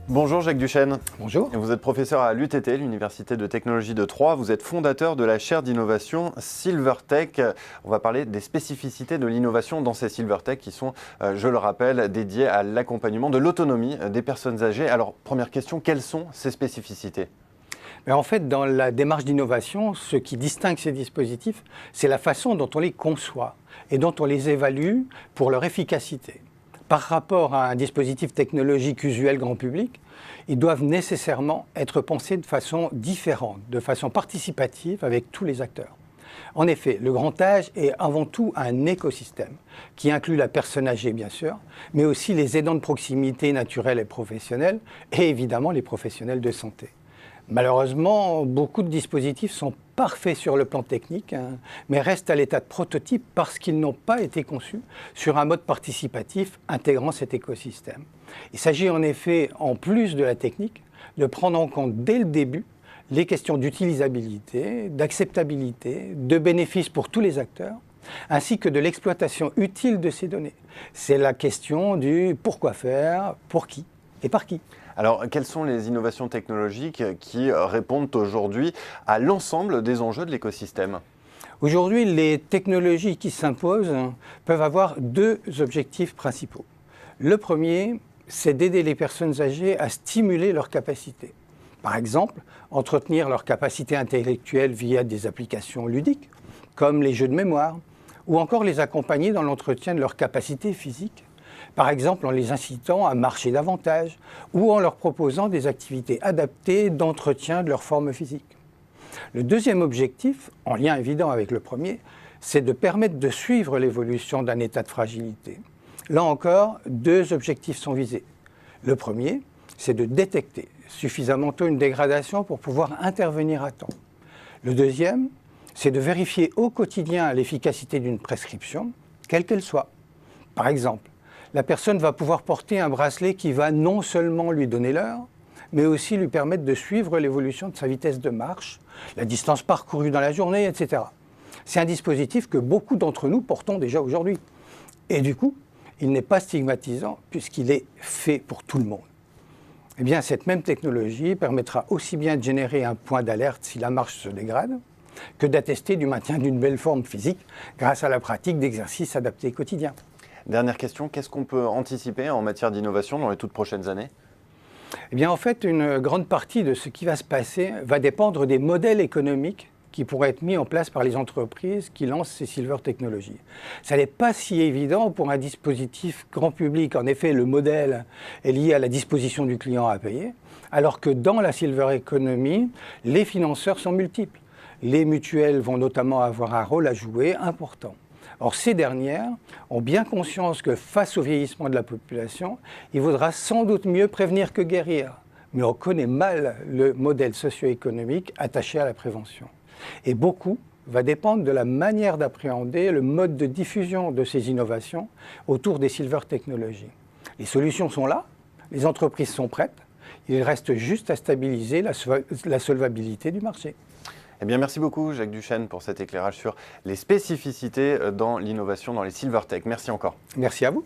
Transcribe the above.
Bonjour Jacques Duchesne. Bonjour. Vous êtes professeur à l'UTT, l'Université de technologie de Troyes. Vous êtes fondateur de la chaire d'innovation SilverTech. On va parler des spécificités de l'innovation dans ces SilverTech qui sont, je le rappelle, dédiées à l'accompagnement de l'autonomie des personnes âgées. Alors, première question, quelles sont ces spécificités ? Mais en fait, dans la démarche d'innovation, ce qui distingue ces dispositifs, c'est la façon dont on les conçoit et dont on les évalue pour leur efficacité. Par rapport à un dispositif technologique usuel grand public, ils doivent nécessairement être pensés de façon différente, de façon participative avec tous les acteurs. En effet, le grand âge est avant tout un écosystème qui inclut la personne âgée, bien sûr, mais aussi les aidants de proximité naturels et professionnels et évidemment les professionnels de santé. Malheureusement, beaucoup de dispositifs sont parfaits sur le plan technique, mais restent à l'état de prototype parce qu'ils n'ont pas été conçus sur un mode participatif intégrant cet écosystème. Il s'agit en effet, en plus de la technique, de prendre en compte dès le début les questions d'utilisabilité, d'acceptabilité, de bénéfices pour tous les acteurs, ainsi que de l'exploitation utile de ces données. C'est la question du pourquoi faire, pour qui et par qui. Alors, quelles sont les innovations technologiques qui répondent aujourd'hui à l'ensemble des enjeux de l'écosystème ? Aujourd'hui, les technologies qui s'imposent peuvent avoir deux objectifs principaux. Le premier, c'est d'aider les personnes âgées à stimuler leurs capacités. Par exemple, entretenir leurs capacités intellectuelles via des applications ludiques, comme les jeux de mémoire, ou encore les accompagner dans l'entretien de leurs capacités physiques. Par exemple, en les incitant à marcher davantage ou en leur proposant des activités adaptées d'entretien de leur forme physique. Le deuxième objectif, en lien évident avec le premier, c'est de permettre de suivre l'évolution d'un état de fragilité. Là encore, deux objectifs sont visés. Le premier, c'est de détecter suffisamment tôt une dégradation pour pouvoir intervenir à temps. Le deuxième, c'est de vérifier au quotidien l'efficacité d'une prescription, quelle qu'elle soit. Par exemple, la personne va pouvoir porter un bracelet qui va non seulement lui donner l'heure, mais aussi lui permettre de suivre l'évolution de sa vitesse de marche, la distance parcourue dans la journée, etc. C'est un dispositif que beaucoup d'entre nous portons déjà aujourd'hui. Et du coup, il n'est pas stigmatisant puisqu'il est fait pour tout le monde. Eh bien, cette même technologie permettra aussi bien de générer un point d'alerte si la marche se dégrade, que d'attester du maintien d'une belle forme physique grâce à la pratique d'exercices adaptés quotidiens. Dernière question, qu'est-ce qu'on peut anticiper en matière d'innovation dans les toutes prochaines années ? Eh bien, en fait, une grande partie de ce qui va se passer va dépendre des modèles économiques qui pourraient être mis en place par les entreprises qui lancent ces Silver Technologies. Ça n'est pas si évident pour un dispositif grand public. En effet, le modèle est lié à la disposition du client à payer, alors que dans la Silver Economy, les financeurs sont multiples. Les mutuelles vont notamment avoir un rôle à jouer important. Or, ces dernières ont bien conscience que face au vieillissement de la population, il vaudra sans doute mieux prévenir que guérir. Mais on connaît mal le modèle socio-économique attaché à la prévention. Et beaucoup va dépendre de la manière d'appréhender le mode de diffusion de ces innovations autour des Silver Technologies. Les solutions sont là, les entreprises sont prêtes, il reste juste à stabiliser la solvabilité du marché. Eh bien, merci beaucoup Jacques Duchesne pour cet éclairage sur les spécificités dans l'innovation dans les SilverTech. Merci encore. Merci à vous.